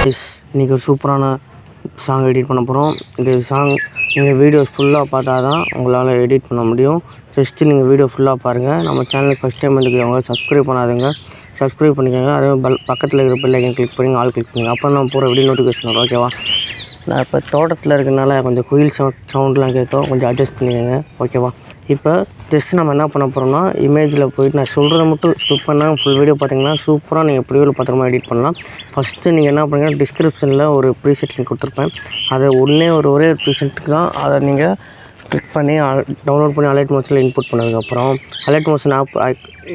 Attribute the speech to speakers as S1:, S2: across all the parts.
S1: இன்றைக்கி ஒரு சூப்பரான சாங் எடிட் பண்ண போகிறோம். இந்த சாங் நீங்கள் வீடியோஸ் ஃபுல்லாக பார்த்தா தான் உங்களால் எடிட் பண்ண முடியும். ஜஸ்ட்டு நீங்கள் வீடியோ ஃபுல்லாக பாருங்கள். நம்ம சேனலுக்கு ஃபஸ்ட் டைம் வந்துக்கிறவங்க சப்ஸ்கிரைப் பண்ணாதுங்க, சப்ஸ்கிரைப் பண்ணிக்கோங்க. அதே பக்கத்தில் இருக்கிற பெல் ஐக்கன் கிளிக் பண்ணி ஆல் கிளிக் பண்ணுங்கள். அப்போ நான் போகிற வீடியோ நோட்டிஃபிகேஷன் வரும். ஓகேவா? நான் இப்போ தோட்டத்தில் இருக்கிறனால கொஞ்சம் குயில் சவுண்ட்லாம் கேட்கும், கொஞ்சம் அட்ஜஸ்ட் பண்ணிக்கோங்க. ஓகேவா? இப்போ ஜஸ்ட்டு நம்ம என்ன பண்ண போகிறோம்னா, இமேஜில் போய்ட்டு நான் சொல்கிறத மட்டும் ஸ்கிப் பண்ணால் ஃபுல் வீடியோ பார்த்தீங்கன்னா சூப்பராக நீங்கள் ப்ரீவியூவில் பத்திரமா எடிட் பண்ணலாம். ஃபஸ்ட்டு நீங்கள் என்ன பண்ணுங்கள், டிஸ்கிரிப்ஷனில் ஒரு ப்ரீசெட் லிங்க் கொடுத்துருப்பேன். அதை ஒரே ப்ரீசெட்டுக்கு தான் அதை நீங்கள் கிளிக் பண்ணி டவுன்லோட் பண்ணி அலைட் மோஷனில் இன்புட் பண்ணதுக்கப்புறம் அலைட் மோஷன் ஆப்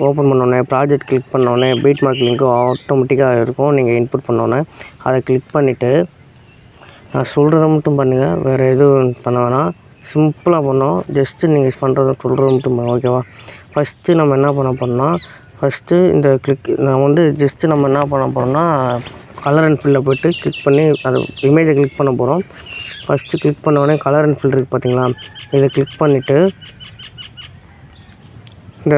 S1: ஓப்பன் பண்ணோன்னே ப்ராஜெக்ட் கிளிக் பண்ணோன்னே பீட் மார்க் லிங்க்கும் ஆட்டோமேட்டிக்காக இருக்கும். நீங்கள் இன்புட் பண்ணோன்னே அதை கிளிக் பண்ணிவிட்டு நான் சொல்கிறத மட்டும் பண்ணுங்கள், வேறு எதுவும் பண்ண வேணாம். சிம்பிளாக பண்ணோம். ஜஸ்ட்டு நீங்கள் சொல்கிறத மட்டும் பண்ணுங்கள். ஓகேவா? ஃபஸ்ட்டு நம்ம என்ன பண்ண போகிறோம்னா, ஜஸ்ட்டு நம்ம என்ன பண்ண போகிறோம்னா, கலர் அண்ட் ஃபில்லில் போய்ட்டு கிளிக் பண்ணி அது இமேஜை கிளிக் பண்ண போகிறோம். ஃபஸ்ட்டு கிளிக் பண்ண உடனே கலர் அண்ட் ஃபில் இருக்குது பார்த்தீங்களா, இதை கிளிக் பண்ணிவிட்டு இந்த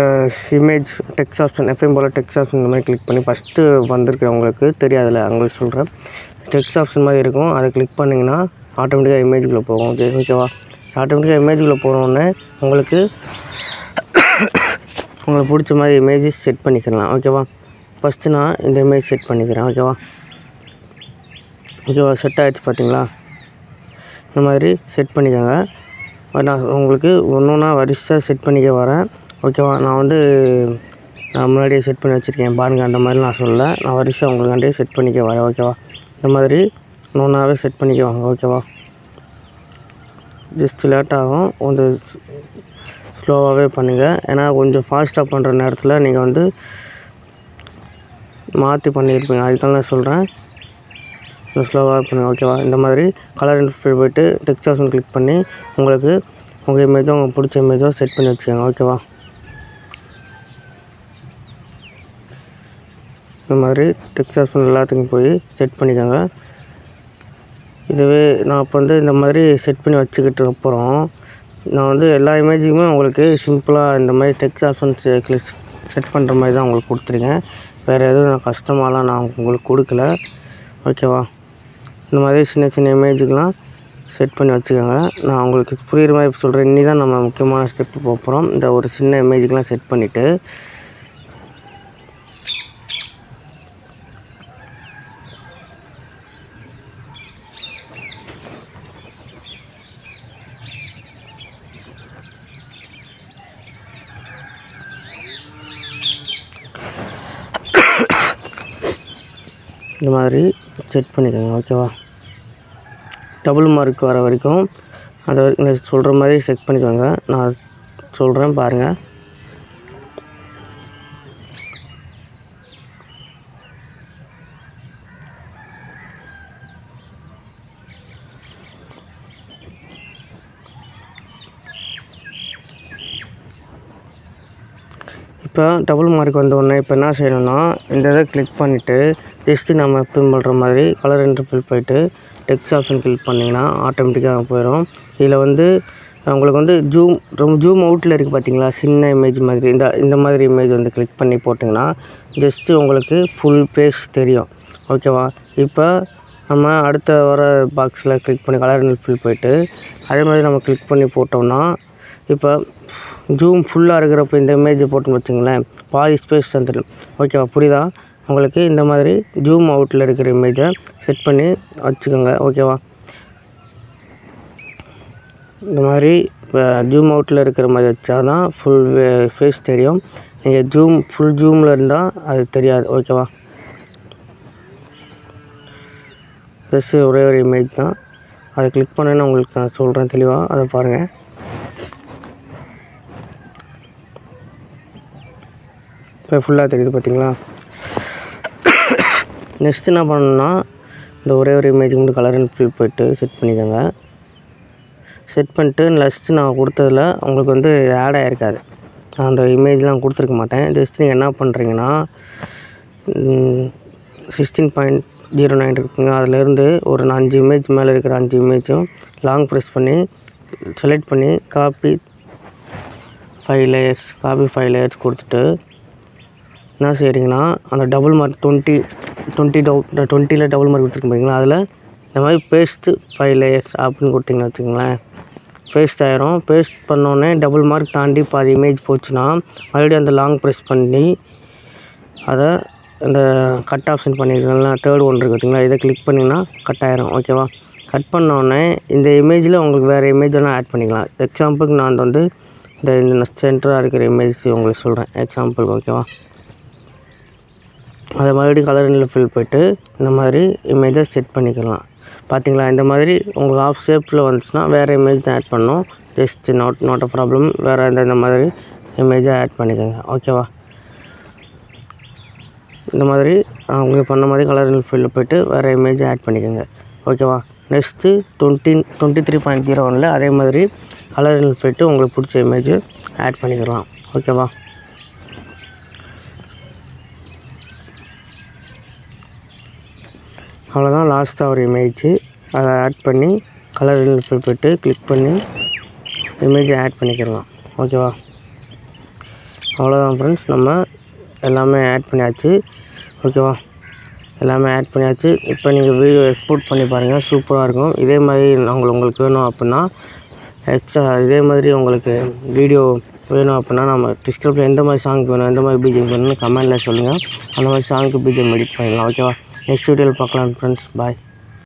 S1: இமேஜ் டெக்ஸ்ட் ஆப்ஷன் எப்பயும் போல் டெக்ஸ்ட் ஆப்ஷன் இந்த மாதிரி கிளிக் பண்ணி ஃபஸ்ட்டு வந்திருக்கிறவங்களுக்கு தெரியாதுல்ல, அவங்களுக்கு சொல்கிறேன். டெக்ஸ்ட் ஆப்ஷன் மாதிரி இருக்கும், அதை கிளிக் பண்ணிங்கன்னா ஆட்டோமேட்டிக்காக இமேஜுக்குள்ளே போகும். ஓகேவா? ஆட்டோமேட்டிக்காக இமேஜுக்குள்ளே போனோடனே உங்களுக்கு பிடிச்ச மாதிரி இமேஜ் செட் பண்ணிக்கலாம். ஓகேவா? ஃபஸ்ட்டு நான் இந்த இமேஜ் செட் பண்ணிக்கிறேன். ஓகேவா? செட் ஆகிடுச்சு பார்த்தீங்களா? இந்த மாதிரி செட் பண்ணிக்கோங்க. நான் உங்களுக்கு ஒன்று ஒன்றா வரிசையாக செட் பண்ணிக்க வரேன். ஓகேவா? நான் முன்னாடியே செட் பண்ணி வச்சுருக்கேன் பாருங்கள். அந்த மாதிரி நான் சொல்லலை, நான் வரிசையாக உங்களுக்காண்டியே செட் பண்ணிக்க வரேன். ஓகேவா? இந்த மாதிரி ஒன்றாவே செட் பண்ணிக்க வாங்க. ஓகேவா? ஜஸ்ட் லேட் ஆகும், கொஞ்சம் ஸ்லோவாகவே பண்ணுங்கள். ஏன்னா கொஞ்சம் ஃபாஸ்ட்டாக பண்ணுற நேரத்தில் நீங்கள் மாற்றி பண்ணியிருப்பீங்க, அதுதான் நான் சொல்கிறேன். ஸ்லோவாக பண்ணுங்கள். ஓகேவா? இந்த மாதிரி கலர் அண்ட் ஃபில் போய்ட்டு டெக்ஸ்ட் ஆப்ஷன் கிளிக் பண்ணி உங்கள் இமேஜோ உங்களுக்கு பிடிச்ச இமேஜோ செட் பண்ணி வச்சுக்கோங்க. ஓகேவா? இந்த மாதிரி டெக்ஸ்ட் ஆப்ஷன் எல்லாத்துக்கும் போய் செட் பண்ணிக்கோங்க. இதுவே நான் இப்போ இந்த மாதிரி செட் பண்ணி வச்சுக்கிட்டு அப்புறம் நான் எல்லா இமேஜுக்குமே உங்களுக்கு சிம்பிளாக இந்த மாதிரி டெக்ஸ்ட் ஆப்ஷன் செட் பண்ணுற மாதிரி தான் உங்களுக்கு கொடுத்துருக்கேன். வேறு எதுவும் நான் கஷ்டமாலாம் நான் உங்களுக்கு கொடுக்கல. ஓகேவா? இந்த மாதிரி சின்ன சின்ன இமேஜுக்கெலாம் செட் பண்ணி வச்சுக்கோங்க. நான் உங்களுக்கு புரிகிற மாதிரி சொல்கிறேன். இனி தான் நம்ம முக்கியமான ஸ்டெப்பு போகிறோம். இந்த ஒரு சின்ன இமேஜுக்கெலாம் செட் பண்ணிவிட்டு இந்த மாதிரி செட் பண்ணிக்கோங்க. ஓகேவா? டபுள் மார்க் வர வரைக்கும் அதை சொல்கிற மாதிரி செட் பண்ணிக்கோங்க. நான் சொல்கிறேன் பாருங்கள். இப்போ டபுள் மார்க் வந்தோடனே இப்போ என்ன செய்யணும்னா, இந்த இதை கிளிக் பண்ணிவிட்டு ஜஸ்ட்டு நம்ம எப்பயும் பண்ணுற மாதிரி கலர் அண்ட் ஃபில் போய்ட்டு டெக்ஸ்ட் ஆப்ஷன் கிளிக் பண்ணிங்கன்னா ஆட்டோமேட்டிக்காக போயிடும். இதில் உங்களுக்கு ஜூம் அவுட்டில் இருக்குது பார்த்தீங்களா, சின்ன இமேஜ் மாதிரி இந்த மாதிரி இமேஜ் கிளிக் பண்ணி போட்டிங்கன்னா ஜஸ்ட்டு உங்களுக்கு ஃபுல் பேஜ் தெரியும். ஓகேவா? இப்போ நம்ம அடுத்த வர பாக்ஸில் கிளிக் பண்ணி கலர் அண்ட் ஃபில் போய்ட்டு அதே மாதிரி நம்ம கிளிக் பண்ணி போட்டோம்னா, இப்போ ஜூம் ஃபுல்லாக இருக்கிறப்ப இந்த இமேஜை போட்டுன்னு வச்சுங்களேன், பாதி ஸ்பேஸ் தந்துடும். ஓகேவா? புரியுதா உங்களுக்கு? இந்த மாதிரி ஜூம் அவுட்டில் இருக்கிற இமேஜை செட் பண்ணி வச்சுக்கோங்க. ஓகேவா? இந்த மாதிரி இப்போ ஜூம் அவுட்டில் இருக்கிற மாதிரி வச்சா தான் ஃபுல் ஃபேஸ் தெரியும். நீங்கள் ஃபுல் ஜூமில் இருந்தால் அது தெரியாது. ஓகேவா? ஜஸ்ட்டு ஒரே ஒரு இமேஜ் தான், அதை கிளிக் பண்ணேன்னு உங்களுக்கு நான் சொல்கிறேன் தெளிவாக, அதை பாருங்கள். இப்போ ஃபுல்லாக தெரியுது பார்த்தீங்களா? நெக்ஸ்ட் என்ன பண்ணணும்னா, இந்த ஒரே ஒரு இமேஜுக்கு மட்டும் கலர் அண்ட் ஃபில் போய்ட்டு செட் பண்ணிக்கோங்க. செட் பண்ணிட்டு நெக்ஸ்ட்டு நான் கொடுத்ததில் உங்களுக்கு ஆட் ஆகிருக்காது, அந்த இமேஜ்லாம் கொடுத்துருக்க மாட்டேன். ஜஸ்ட் நீங்கள் என்ன பண்ணுறீங்கன்னா, 16.09 இருக்குங்க, அதிலேருந்து ஒரு 5 இமேஜ் மேலே இருக்கிற 5 இமேஜும் லாங் ப்ரெஸ் பண்ணி செலக்ட் பண்ணி காப்பி 5 லேயர்ஸ் கொடுத்துட்டு என்ன செய்கிறீங்கன்னா, அந்த டபுள் மார்க் 20 20ல் டபுள் மார்க் கொடுத்துருக்கேன் பார்த்தீங்களா, அதில் இந்த மாதிரி பேஸ்ட்டு 5 லேயர்ஸ் அப்படின்னு கொடுத்தீங்கன்னு வச்சுக்கோங்களேன், பேஸ்ட் ஆயிரும். பேஸ்ட் பண்ணோடனே டபுள் மார்க் தாண்டி பாதி இமேஜ் போச்சுன்னா மறுபடியும் அந்த லாங் ப்ரெஸ் பண்ணி அதை இந்த கட் ஆப்ஷன் பண்ணியிருக்கீங்களா, தேர்ட் ஒன் இருக்குது பார்த்தீங்களா, இதை கிளிக் பண்ணிங்கன்னா கட் ஆயிரும். ஓகேவா? கட் பண்ணோடனே இந்த இமேஜில் உங்களுக்கு வேறு இமேஜ் வேணால் ஆட் பண்ணிக்கலாம். எக்ஸாம்பிளுக்கு நான் வந்து இந்த சென்டராக இருக்கிற இமேஜ் உங்களுக்கு சொல்கிறேன் எக்ஸாம்பிள். ஓகேவா? அதை மறுபடியும் கலர் ஃபில் போய்ட்டு இந்த மாதிரி இமேஜை செட் பண்ணிக்கலாம். பார்த்தீங்களா? இந்த மாதிரி உங்களுக்கு ஆஃப் ஷேப்பில் வந்துச்சுன்னா வேறு இமேஜ் தான் ஆட் பண்ணணும். Just not a problem. வேறு இந்த மாதிரி இமேஜை ஆட் பண்ணிக்கோங்க. ஓகேவா? இந்த மாதிரி உங்களுக்கு பண்ண மாதிரி கலர் ஃபில்லில் போய்ட்டு வேறு இமேஜை ஆட் பண்ணிக்கோங்க. ஓகேவா? நெக்ஸ்ட்டு 23.01 அதே மாதிரி கலர் போய்ட்டு உங்களுக்கு பிடிச்ச இமேஜ் ஆட் பண்ணிக்கலாம். ஓகேவா? அவ்வளோதான். லாஸ்ட்டாக ஒரு இமேஜ் அதை ஆட் பண்ணி கலர் ஃபில் போய்ட்டு கிளிக் பண்ணி இமேஜை ஆட் பண்ணிக்கலாம். ஓகேவா? அவ்வளோதான் ஃப்ரெண்ட்ஸ், நம்ம எல்லாமே ஆட் பண்ணியாச்சு. ஓகேவா? எல்லாமே ஆட் பண்ணியாச்சு. இப்போ நீங்கள் வீடியோ எக்ஸ்போர்ட் பண்ணி பாருங்கள், சூப்பராக இருக்கும். இதே மாதிரி உங்களுக்கு வேணும் அப்படின்னா இதே மாதிரி உங்களுக்கு வீடியோ வேணும் அப்படின்னா நம்ம டிஸ்கிரிப்ஷன் எந்த மாதிரி சாங்க்கு வேணும், எந்த மாதிரி பிஜிஎம் வேணும்னு கமெண்ட்டில் சொல்லுங்கள். அந்த மாதிரி சாங்க்கு பிஜிஎம் எடிட் பண்ணிடலாம். ஓகேவா? நெக்ஸ்ட் வீடியோவில் பார்க்கலாம் ஃப்ரெண்ட்ஸ். பாய்.